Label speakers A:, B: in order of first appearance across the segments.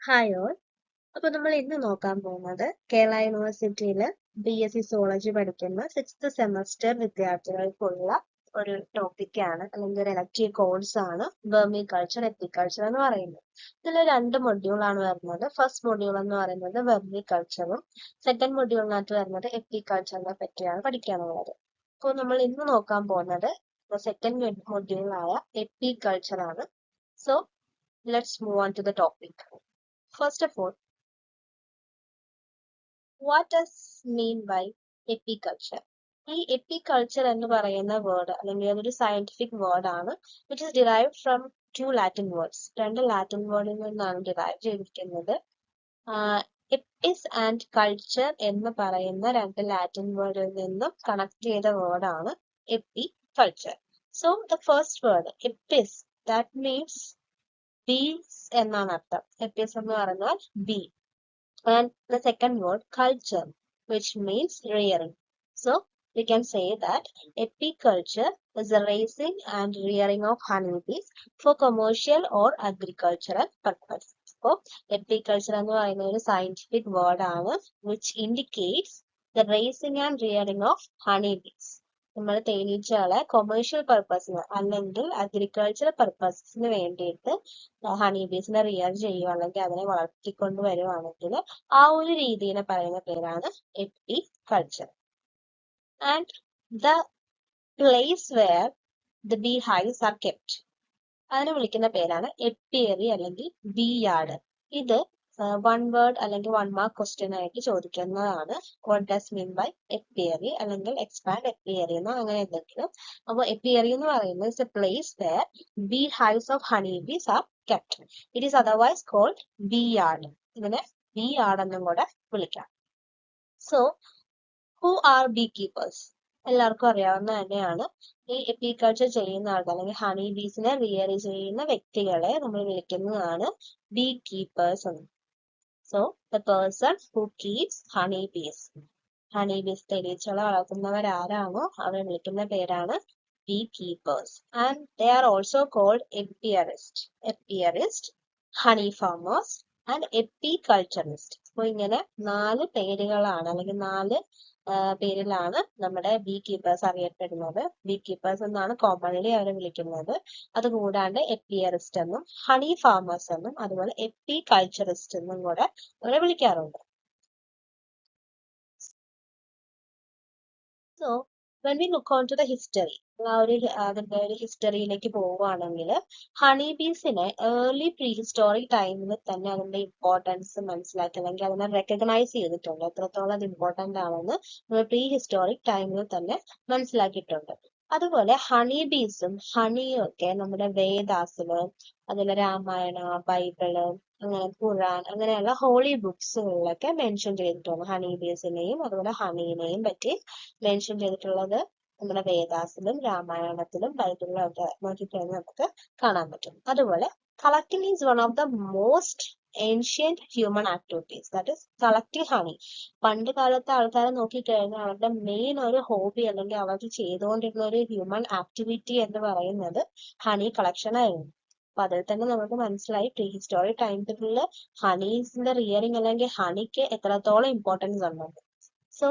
A: Hi all. അപ്പോൾ നമ്മൾ ഇന്ന് നോക്കാൻ പോകുന്നത് കേരള യൂണിവേഴ്സിറ്റിയിൽ BSc സുവോളജി പഠിക്കുന്ന 6th സെമസ്റ്റർ വിദ്യാർത്ഥികൾക്കുള്ള ഒരു ടോപ്പിക്കാണ്, അല്ലെങ്കിൽ ഒരു എലക്ടീവ് കോഴ്സാണ് വെർമി കൾച്ചർ, എപ്പിക്കൾച്ചർ എന്ന് പറയുന്നത്. ഇതിൽ 2 മൊഡ്യൂളാണ് വരുന്നത്. ഫസ്റ്റ് മൊഡ്യൂൾ എന്ന് പറയുന്നത് വെർമി കൾച്ചറും സെക്കൻഡ് മൊഡ്യൂളിനകത്ത് വരുന്നത് എപ്പിക്കൾച്ചറിനെ പറ്റിയാണ് പഠിക്കാനുള്ളത്. അപ്പോൾ നമ്മൾ ഇന്ന് നോക്കാൻ പോകുന്നത് സെക്കൻഡ് മൊഡ്യൂളായ എപ്പിക്കൾച്ചർ ആണ്. So let's move on to the topic. First of all, what does mean by epiculture? ഈ എപ്പിക്കൾച്ചർ എന്ന് പറയുന്ന വേർഡ് അല്ലെങ്കിൽ അതൊരു സയന്റിഫിക് വേർഡ് ആണ്, which is derived from 2 Latin words. 2 Latin വേർഡിൽ നിന്നാണ് ഡിറൈവ് ചെയ്തിരിക്കുന്നത്. എപ്പിസ് ആൻഡ് കൾച്ചർ എന്ന് പറയുന്ന 2 ലാറ്റിൻ വേർഡിൽ നിന്നും കണക്ട് ചെയ്ത വേർഡ് ആണ് apiculture. So the first word apis, that means bees എന്നാണ് അർത്ഥം. എപ്പിസ് എന്ന് പറഞ്ഞാൽ bee. And the second word culture, which means rearing. So we can say that apiculture is the raising and rearing of honeybees for commercial or agricultural purpose. So apiculture എന്ന് പറയുന്ന ഒരു scientific word ആണ്, which indicates the raising and rearing of honeybees. നമ്മൾ തേനീച്ചകളെ commercial പർപ്പസിന് അല്ലെങ്കിൽ agriculture പർപ്പസിന് വേണ്ടിയിട്ട് ഹണിബീസിനെ rear ചെയ്യുക അല്ലെങ്കിൽ അതിനെ വളർത്തിക്കൊണ്ട് വരുവാണെങ്കിൽ ആ ഒരു രീതിയെ പറയുന്ന പേരാണ് apiculture. And the place where the beehives are kept, അതിനെ വിളിക്കുന്ന പേരാണ് എപ്പിയറി അല്ലെങ്കിൽ ബീ യാർഡ്. ഇത് 1 വേർഡ് അല്ലെങ്കിൽ 1 മാർക്ക് ക്വസ്റ്റ്യൻ ആയിട്ട് ചോദിക്കുന്നതാണ്. വാട്ട് ഡസ് മീൻ ബൈ എപ്പിയറി അല്ലെങ്കിൽ എക്സ്പാൻഡ് എപ്പിയറി എന്നോ അങ്ങനെ എന്തെങ്കിലും. അപ്പോൾ എപ്പിയറി എന്ന് പറയുന്നത് is a place where beehives of honey bees are kept. It is otherwise called bee yard. ഇതിനെ ബീ യാർഡ് എന്നും കൂടെ വിളിക്കാം. So who are beekeepers? എല്ലാവർക്കും അറിയാവുന്ന തന്നെയാണ്. ഈ എപ്പിക്കൾച്ചർ ചെയ്യുന്ന ആൾക്കാർ അല്ലെങ്കിൽ ഹണി ബീസിനെ റിയർ ചെയ്യുന്ന വ്യക്തികളെ നമ്മൾ വിളിക്കുന്നതാണ് ബീ കീപ്പേഴ്സ് എന്ന്. So the person who keeps honey bees. Honey bees തേനീച്ചകളെ വളർത്തുന്നവരാരാണോ അവരെ വിളിക്കുന്ന പേരാണ് bee keepers. And they are also called apiarists. Apiarist, honey farmers and apiculturist. അപ്പോൾ ഇങ്ങനെ 4 പേരുകളാണ് അല്ലെങ്കിൽ 4 പേരിലാണ് നമ്മുടെ ബീ കീപ്പേഴ്സ് അറിയപ്പെടുന്നത്. ബീ കീപ്പേഴ്സ് എന്നാണ് കോമൺലി അവരെ വിളിക്കുന്നത്. അതുകൂടാണ്ട് എപ്പിയറിസ്റ്റ് എന്നും ഹണി ഫാമേഴ്സ് എന്നും അതുപോലെ എപ്പികൾച്ചറിസ്റ്റ് എന്നും കൂടെ അവരെ വിളിക്കാറുണ്ട്. So when we look on to the history, അതിന്റെ ഒരു ഹിസ്റ്ററിയിലേക്ക് പോവുകയാണെങ്കിൽ ഹണി ബീസിനെ ഏർലി പ്രീ ഹിസ്റ്റോറിക് ടൈമിൽ തന്നെ അതിന്റെ ഇമ്പോർട്ടൻസ് മനസ്സിലാക്കി അല്ലെങ്കിൽ അതിനെ റെക്കഗ്നൈസ് ചെയ്തിട്ടുണ്ട്. എത്രത്തോളം അത് ഇമ്പോർട്ടന്റ് ആണെന്ന് പ്രീ ഹിസ്റ്റോറിക് ടൈമിൽ തന്നെ മനസ്സിലാക്കിയിട്ടുണ്ട്. അതുപോലെ ഹണി ബീസും ഹണിയും ഒക്കെ നമ്മുടെ വേദാസില്, അതുപോലെ രാമായണ, ബൈബിള്, അങ്ങനെ ഖുറാൻ, അങ്ങനെയുള്ള ഹോളി ബുക്സുകളിലൊക്കെ മെൻഷൻ ചെയ്തിട്ടുണ്ട്. ഹണി ബീസിനെയും അതുപോലെ ഹണീനെയും പറ്റി മെൻഷൻ ചെയ്തിട്ടുള്ളത് നമ്മുടെ വേദാസിലും രാമായണത്തിലും ബൈബിളിലും ഒക്കെ നോക്കിക്കഴിഞ്ഞാൽ നമുക്ക് കാണാൻ പറ്റും. അതുപോലെ collecting is one of the most ancient human activities, that is collecting honey. പണ്ട് കാലത്തെ ആൾക്കാരെ നോക്കിക്കഴിഞ്ഞാൽ അവരുടെ മെയിൻ ഒരു ഹോബി അല്ലെങ്കിൽ അവർ ചെയ്തുകൊണ്ടിരുന്ന ഒരു ഹ്യൂമൻ ആക്ടിവിറ്റി എന്ന് പറയുന്നത് ഹണി കളക്ഷൻ ആയിരുന്നു. അപ്പൊ അതിൽ തന്നെ നമുക്ക് മനസ്സിലായി പ്രീ ഹിസ്റ്റോറിക് ടൈമിലുള്ള ഹണീസിന്റെ റിയറിങ് അല്ലെങ്കിൽ ഹണിക്ക് എത്രത്തോളം ഇമ്പോർട്ടൻസ് ഉണ്ടെന്ന്. So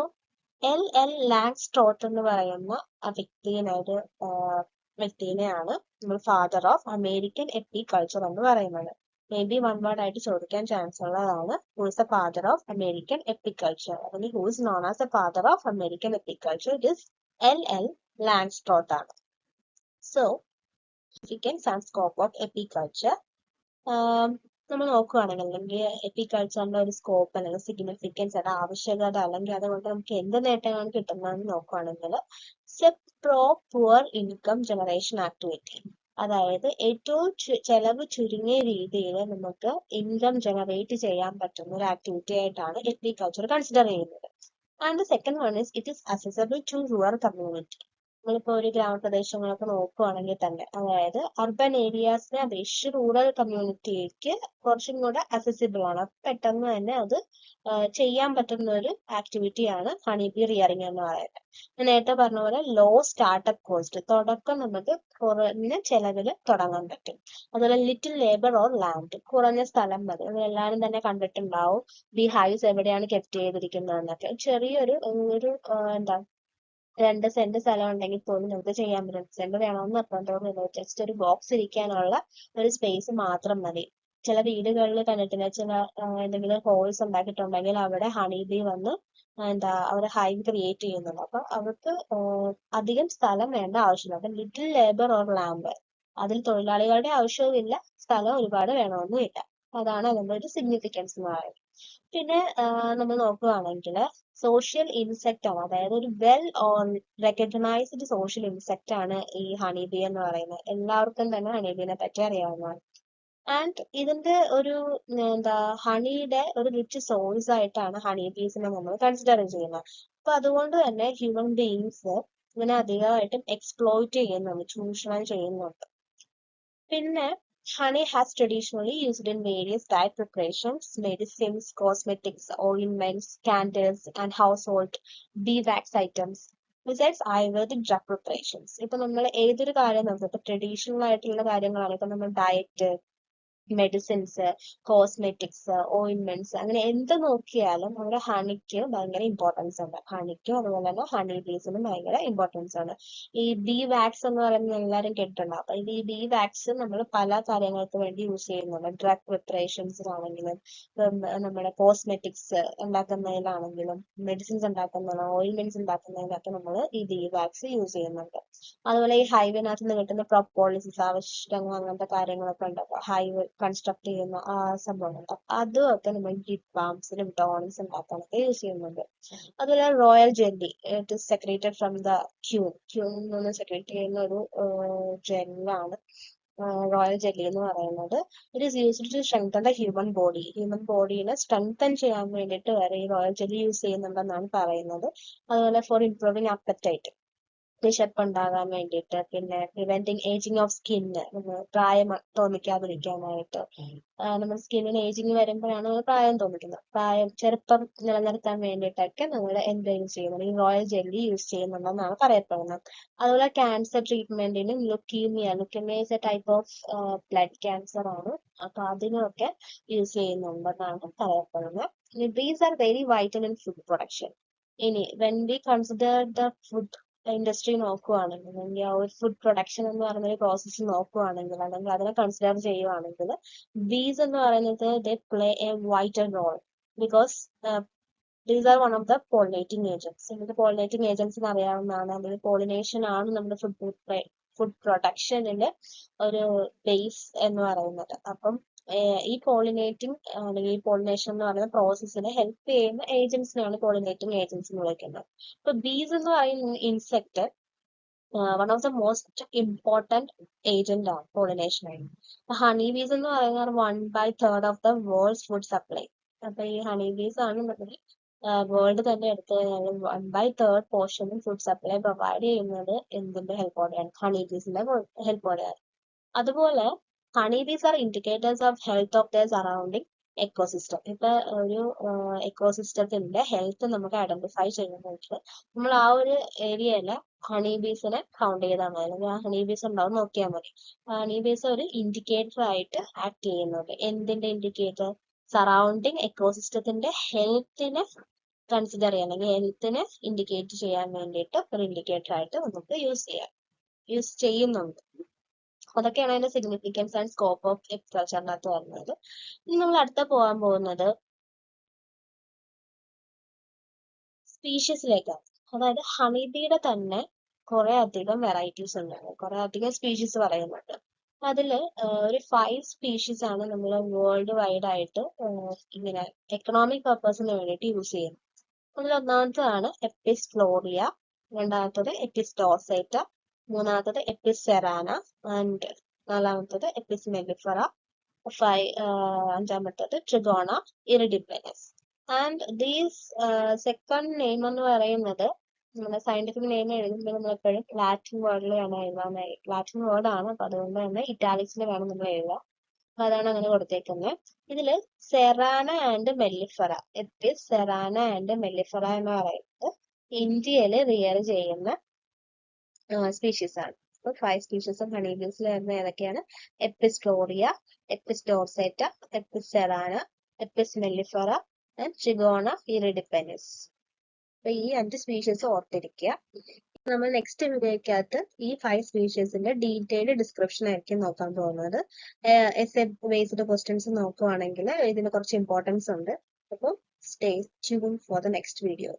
A: L.L. ലാങ്സ്ട്രോത്ത് എന്ന് പറയുന്ന ആ വ്യക്തിനെയാണ് നമ്മൾ ഫാദർ ഓഫ് അമേരിക്കൻ എപ്പിക്കൾച്ചർ എന്ന് പറയുന്നത്. മേ ബി 1 വേർഡ് ആയിട്ട് ചോദിക്കാൻ ചാൻസ് ഉള്ളതാണ്. Who is the father of American apiculture അല്ലെങ്കിൽ who is known as the father of American apiculture? It is L.L. Langstroth ആണ്. So significance and scope of apiculture നമ്മൾ നോക്കുകയാണെങ്കിൽ അല്ലെങ്കിൽ എപ്പിക്കൾച്ചറിന്റെ ഒരു സ്കോപ്പ് അല്ലെങ്കിൽ സിഗ്നിഫിക്കൻസ്, അത് ആവശ്യകത അല്ലെങ്കിൽ അതുകൊണ്ട് നമുക്ക് എന്ത് നേട്ടങ്ങളാണ് കിട്ടുന്നതെന്ന് നോക്കുകയാണെങ്കിൽ pro poor income generation activity, അതായത് ഏറ്റവും ചെലവ് ചുരുങ്ങിയ രീതിയിൽ നമുക്ക് ഇൻകം ജനറേറ്റ് ചെയ്യാൻ പറ്റുന്ന ഒരു ആക്ടിവിറ്റി ആയിട്ടാണ് എപ്പിക്കൾച്ചർ കൺസിഡർ ചെയ്യുന്നത്. And the second one is it is accessible to rural community. നമ്മളിപ്പോ ഒരു ഗ്രാമപ്രദേശങ്ങളൊക്കെ നോക്കുകയാണെങ്കിൽ തന്നെ, അതായത് അർബൻ ഏരിയാസിനെ അപേക്ഷിച്ച് റൂറൽ കമ്മ്യൂണിറ്റിക്ക് കുറച്ചും കൂടെ അക്സസിബിൾ ആണ്. പെട്ടെന്ന് തന്നെ അത് ചെയ്യാൻ പറ്റുന്ന ഒരു ആക്ടിവിറ്റിയാണ് ഹണി ബി റിയറിംഗ് എന്ന് പറയുന്നത്. ഞാൻ നേരത്തെ പറഞ്ഞ പോലെ ലോ സ്റ്റാർട്ടപ്പ് കോസ്റ്റ്, തുടക്കം നമുക്ക് കുറഞ്ഞ ചെലവിൽ തുടങ്ങാൻ പറ്റും. അതുപോലെ ലിറ്റിൽ ലേബർ ഓർ ലാൻഡ്, കുറഞ്ഞ സ്ഥലം മതി. അത് എല്ലാവരും തന്നെ കണ്ടിട്ടുണ്ടാവും, ബി ഹൈവ്സ് എവിടെയാണ് കെപ്റ്റ് ചെയ്തിരിക്കുന്നതെന്നൊക്കെ. ചെറിയൊരു എന്താ 2 സെന്റ് സ്ഥലം ഉണ്ടെങ്കിൽ പോലും നമുക്ക് ചെയ്യാൻ പറ്റും. 2 സെന്റ് വേണമെന്ന് നിർബന്ധമൊന്നുമില്ല. ജസ്റ്റ് ഒരു ബോക്സ് ഇരിക്കാനുള്ള ഒരു സ്പേസ് മാത്രം മതി. ചില വീടുകളിൽ കണ്ടിട്ടില്ല, ചില എന്തെങ്കിലും ഹോൾസ് ഉണ്ടാക്കിയിട്ടുണ്ടെങ്കിൽ അവിടെ ഹണി ബി വന്ന് അവർ ഹൈവ് ക്രിയേറ്റ് ചെയ്യുന്നുണ്ട്. അപ്പൊ അവർക്ക് അധികം സ്ഥലം വേണ്ട ആവശ്യമില്ല. അപ്പൊ ലിറ്റിൽ ലേബർ ഓർ ലാമ്പ്, അതിൽ തൊഴിലാളികളുടെ ആവശ്യവുമില്ല, സ്ഥലം ഒരുപാട് വേണമെന്നുമില്ല. അതാണ് അതിന്റെ ഒരു സിഗ്നിഫിക്കൻസ് എന്ന് പറയുന്നത്. പിന്നെ നമ്മൾ നോക്കുകയാണെങ്കിൽ സോഷ്യൽ ഇൻസെക്റ്റ് ആണ്, അതായത് ഒരു വെൽ റെക്കഗ്നൈസ്ഡ് സോഷ്യൽ ഇൻസെക്റ്റ് ആണ് ഈ ഹണി ബി എന്ന് പറയുന്നത്. എല്ലാവർക്കും തന്നെ ഹണി ബീനെ പറ്റി അറിയാവുന്നതാണ്. ആൻഡ് ഇതിന്റെ ഒരു ഹണിയുടെ ഒരു റിച്ച് സോഴ്സ് ആയിട്ടാണ് ഹണി ബീസിനെ നമ്മൾ കൺസിഡർ ചെയ്യുന്നത്. അപ്പൊ അതുകൊണ്ട് തന്നെ ഹ്യൂമൻ ബീയിങ്സ് ഇതിനെ അധികമായിട്ടും എക്സ്പ്ലോയിറ്റ് ചെയ്യുന്നുണ്ട്, ചൂഷണം ചെയ്യുന്നുണ്ട്. പിന്നെ honey has traditionally used in various diet preparations, medicines, cosmetics, ointments, candles, and household beeswax items. Besides Ayurvedic drug preparations. ഇപ്പൊ നമ്മൾ ഏതൊരു കാര്യം നോക്കും, ഇപ്പൊ ട്രഡീഷണൽ ആയിട്ടുള്ള കാര്യങ്ങളാണ്. ഇപ്പൊ നമ്മൾ ഡയറ്റ്, മെഡിസിൻസ്, കോസ്മെറ്റിക്സ്, ഓയിൻമെന്റ്സ്, അങ്ങനെ എന്ത് നോക്കിയാലും അവിടെ ഹണിക്ക് ഭയങ്കര ഇമ്പോർട്ടൻസ് ഉണ്ട്. ഹണിക്കും അതുപോലെ തന്നെ ഹണി ബീസിനും ഭയങ്കര ഇമ്പോർട്ടൻസ് ആണ്. ഈ ബീ വാക്സ് എന്ന് പറയുന്നത് എല്ലാവരും കേട്ടിട്ടുണ്ടാവും. അപ്പൊ ഈ ബീ വാക്സ് നമ്മൾ പല കാര്യങ്ങൾക്ക് വേണ്ടി യൂസ് ചെയ്യുന്നുണ്ട്. ഡ്രഗ് പ്രിപ്പറേഷൻസിനാണെങ്കിലും, നമ്മുടെ കോസ്മെറ്റിക്സ് ഉണ്ടാക്കുന്നതിലാണെങ്കിലും, മെഡിസിൻസ് ഉണ്ടാക്കുന്നതിനോ ഓയിൻമെന്റ്സ് ഉണ്ടാക്കുന്നതിനൊക്കെ നമ്മൾ ഈ ബീ വാക്സ് യൂസ് ചെയ്യുന്നുണ്ട്. അതുപോലെ ഈ ഹൈവിനകത്ത് നിന്ന് കിട്ടുന്ന പ്രൊപ്പോളിസിസ്, ആവശ്യങ്ങൾ, അങ്ങനത്തെ കാര്യങ്ങളൊക്കെ ഉണ്ടാവും. ഹൈവ് കൺസ്ട്രക്ട് ചെയ്യുന്ന ആ സംഭവങ്ങളുണ്ട്. അതും ഒക്കെ നമ്മൾ ലിപ് ബാംസിലും ടോണിക്സ് ഉണ്ടാക്കാനൊക്കെ യൂസ് ചെയ്യുന്നുണ്ട്. അതുപോലെ royal jelly, it is secreted from the queen നിന്ന് സെക്രേറ്റ് ചെയ്യുന്ന ഒരു ജെല്ലാണ് റോയൽ ജെല്ലി എന്ന് പറയുന്നത്. It is used to strengthen the human ബോഡീനെ സ്ട്രെങ്തൻ ചെയ്യാൻ വേണ്ടിയിട്ട് വരെ ഈ റോയൽ ജെല്ലി യൂസ് ചെയ്യുന്നുണ്ടെന്നാണ് പറയുന്നത്. അതുപോലെ ഫോർ ഇംപ്രൂവിങ് അപ്പറ്റൈറ്റ്, വിശപ്പ് ഉണ്ടാകാൻ വേണ്ടിയിട്ട്, പിന്നെ പ്രിവെന്റിങ് ഏജിങ് ഓഫ് സ്കിന്ന്, പ്രായം തോന്നിക്കാതിരിക്കാനായിട്ട്. നമ്മുടെ സ്കിന്നിന് ഏജിങ് വരുമ്പോഴാണ് പ്രായം തോന്നിക്കുന്നത്. ചെറുപ്പം നിലനിർത്താൻ വേണ്ടിയിട്ടൊക്കെ നമ്മൾ എന്ത് യൂസ് ചെയ്യുന്നത്, ഈ റോയൽ ജെല്ലി യൂസ് ചെയ്യുന്നുണ്ടെന്നാണ് പറയപ്പെടുന്നത്. അതുപോലെ ക്യാൻസർ ട്രീറ്റ്മെന്റിനും, leukaemia is a type of blood cancer ആണ്. അപ്പൊ അതിനൊക്കെ യൂസ് ചെയ്യുന്നുണ്ടെന്നാണ് പറയപ്പെടുന്നത്. These are very vital in food production. ഇനി when we consider the food industry നോക്കുകയാണെങ്കിൽ, അല്ലെങ്കിൽ ആ ഒരു ഫുഡ് പ്രൊഡക്ഷൻ എന്ന് പറയുന്ന ഒരു പ്രോസസ്സ് നോക്കുകയാണെങ്കിൽ, അല്ലെങ്കിൽ അതിനെ കൺസിഡർ ചെയ്യുവാണെങ്കിൽ, ബീസ് എന്ന് പറയുന്നത് they play a vital role because these are one of the pollinating agents. നമുക്ക് പോളിനേറ്റിംഗ് ഏജൻസിന് അറിയാവുന്നതാണ്, അല്ലെങ്കിൽ പോളിനേഷൻ ആണ് നമ്മുടെ ഫുഡ് പ്രൊഡക്ഷനിലെ ഒരു ബേസ് എന്ന് പറയുന്നത്. അപ്പം ഈ പോളിനേറ്റിംഗ് അല്ലെങ്കിൽ ഈ പോളിനേഷൻ എന്ന് പറയുന്ന പ്രോസസ്സിനെ ഹെൽപ്പ് ചെയ്യുന്ന ഏജൻസിനെയാണ് പോളിനേറ്റിംഗ് ഏജൻസ് എന്ന് വിളിക്കുന്നത്. ഇപ്പൊ ബീസ് എന്ന് പറയുന്ന insect one of the most important agent ആണ് പോളിനേഷനായിട്ട്. ഹണി ബീസ് എന്ന് പറയുന്നത് 1/3 of the world's food supply. അപ്പൊ ഈ ഹണി ബീസ് ആണ് നമ്മുടെ വേൾഡ് തന്നെ എടുത്തു കഴിഞ്ഞാൽ 1/3 പോർഷനും ഫുഡ് സപ്ലൈ പ്രൊവൈഡ് ചെയ്യുന്നത് എന്തിന്റെ ഹെൽപ്പോടെയാണ്, ഹണി ബീസിന്റെ ഹെൽപ്പോടെയാണ്. അതുപോലെ honey bees are indicators of health of the surrounding ecosystem. ഇപ്പൊ ഒരു എക്കോസിസ്റ്റത്തിന്റെ ഹെൽത്ത് നമുക്ക് ഐഡന്റിഫൈ ചെയ്യുന്നതായിട്ട് നമ്മൾ ആ ഒരു ഏരിയയിലെ ഹണി ബീസിനെ കൗണ്ട് ചെയ്താൽ മതി, അല്ലെങ്കിൽ ആ ഹണി ബീസ് ഉണ്ടാവും നോക്കിയാൽ മതി. ഹണി ബീസ് ഒരു ഇൻഡിക്കേറ്റർ ആയിട്ട് ആക്ട് ചെയ്യുന്നുണ്ട്. എന്തിന്റെ ഇൻഡിക്കേറ്റർ? സറൗണ്ടിങ് എക്കോസിസ്റ്റത്തിന്റെ ഹെൽത്തിനെ കൺസിഡർ ചെയ്യാൻ, അല്ലെങ്കിൽ ഹെൽത്തിനെ ഇൻഡിക്കേറ്റ് ചെയ്യാൻ വേണ്ടിയിട്ട് ഒരു ഇൻഡിക്കേറ്റർ ആയിട്ട് നമുക്ക് യൂസ് ചെയ്യുന്നുണ്ട്. അതൊക്കെയാണ് അതിന്റെ സിഗ്നിഫിക്കൻസ് ആൻഡ് സ്കോപ്പ് ഓഫ് എപ്പിക്കൾച്ചറിനകത്ത് വരുന്നത്. ഇനി നമ്മൾ അടുത്ത പോകാൻ പോകുന്നത് സ്പീഷീസിലേക്കാണ്. അതായത് ഹണിബീയുടെ തന്നെ കുറെ അധികം വെറൈറ്റീസ് ഉണ്ട്, കുറെ അധികം സ്പീഷീസ് പറയുന്നുണ്ട്. അതില് ഒരു 5 സ്പീഷീസ് ആണ് നമ്മൾ വേൾഡ് വൈഡ് ആയിട്ട് ഇങ്ങനെ എക്കണോമിക് പർപ്പസിന് വേണ്ടിയിട്ട് യൂസ് ചെയ്യുന്നത്. അതിൽ ഒന്നാമത്തതാണ് എപ്പിസ് ഫ്ലോറിയ, രണ്ടാമത്തത് എപ്പിസ് ഡോർസേറ്റ, മൂന്നാമത്തത് എപ്പിസ് സെറാന, ആൻഡ് നാലാമത്തത് എപ്പിസ് മെലിഫറ, അഞ്ചാമത്തത് ട്രിഗോണ ഇറിഡിപ്ലനസ്. ആൻഡ് ദീസ് സെക്കൻഡ് നെയിം എന്ന് പറയുന്നത് നമ്മുടെ സയന്റിഫിക് നെയിം എഴുതുമ്പോൾ നമ്മൾ എപ്പോഴും ലാറ്റിൻ വേർഡിലാണ് എഴുതാനായി. ലാറ്റിൻ വേർഡാണ്, അപ്പൊ അതുകൊണ്ട് തന്നെ ഇറ്റാലിക്സിൽ വേണം നമ്മൾ എഴുതാൻ. അപ്പൊ അതാണ് അങ്ങനെ കൊടുത്തേക്കുന്നത്. ഇതില് സെറാന ആൻഡ് മെല്ലിഫറ, എപ്പിസ് സെറാന ആൻഡ് മെല്ലിഫറ എന്ന് പറയുന്നത് ഇന്ത്യയില് റിയർ ചെയ്യുന്ന സ്പീഷീസ് ആണ്. അപ്പൊ 5 സ്പീഷീസ് ഓഫ് ഹണി ബീസിൽ വരുന്ന ഏതൊക്കെയാണ്? എപ്പിസ് ഫ്ലോറിയ, എപ്പിസ് ഡോർസേറ്റ, എപ്പിസ് സെറാന, എപ്പിസ് മെല്ലിഫറ ആൻഡ് ട്രിഗോണ ഇറിഡിപ്പനിസ്. അപ്പൊ ഈ 5 സ്പീഷീസ് ഓർത്തിരിക്കുക. നമ്മൾ നെക്സ്റ്റ് വീഡിയോയ്ക്കകത്ത് ഈ 5 സ്പീഷീസിന്റെ ഡീറ്റെയിൽഡ് ഡിസ്ക്രിപ്ഷൻ ആയിരിക്കും നോക്കാൻ പോകുന്നത്. എസ് എ ബേസ്ഡ് ക്വസ്റ്റ്യൻസ് നോക്കുവാണെങ്കിൽ ഇതിന് കുറച്ച് ഇമ്പോർട്ടൻസ് ഉണ്ട്. അപ്പോൾ stay tune for the next video.